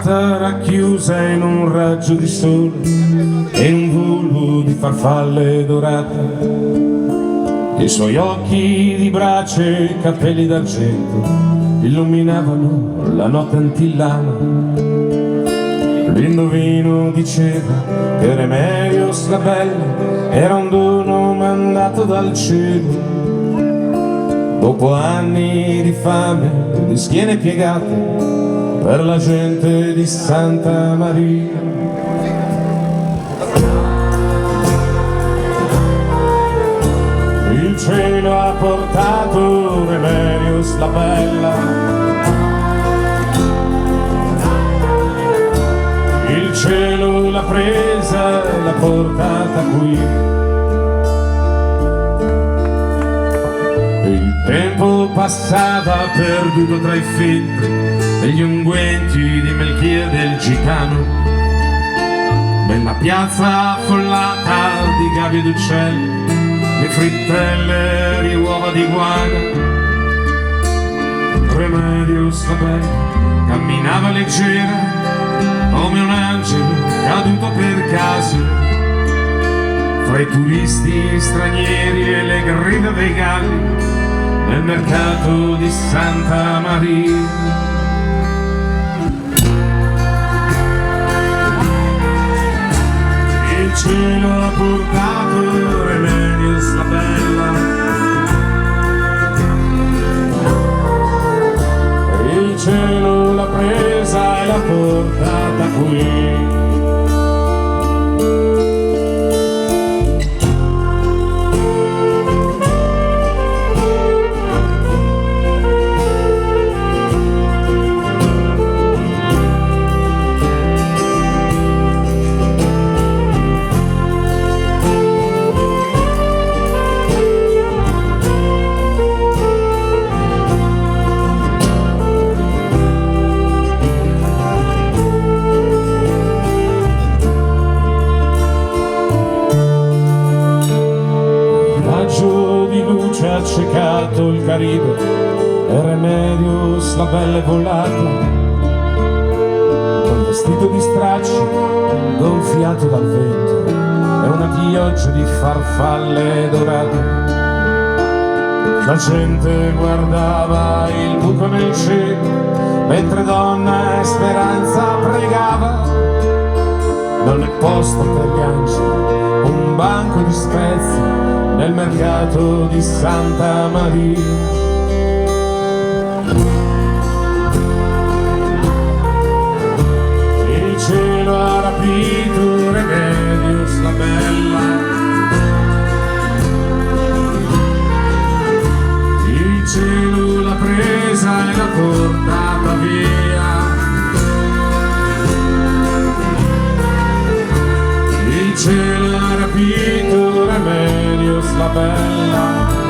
giornata racchiusa in un raggio di sole e un volo di farfalle dorate. I suoi occhi di brace e capelli d'argento illuminavano la notte antillana. L'indovino diceva che Remedios la bella era un dono mandato dal cielo. Dopo anni di fame, di schiene piegate per la gente di Santa Maria. Il cielo ha portato Remedios la bella, il cielo l'ha presa e l'ha portata qui. Il tempo passava perduto tra i filtri degli unguenti di Melchiade del Gitano, nella piazza affollata di gabbie d'uccelli, di frittelle di uova di guana. Remedios la bella camminava leggera come un angelo caduto per caso fra i turisti stranieri e le grida dei galli nel mercato di Santa Maria. Il cielo ha portato Remedios la bella, il cielo l'ha presa e l'ha portata qui. Ha accecato il Caribe e Remedios la bella è volata col vestito di stracci gonfiato dal vento e una pioggia di farfalle dorate. La gente guardava il buco nel cielo mentre donna e speranza pregava. Non è posto per gli angeli un banco di spezie nel mercato di Santa Maria. Il cielo ha rapito Remedios la bella, il cielo l'ha presa e l'ha portata via. Il cielo ha rapito Remedios la bella,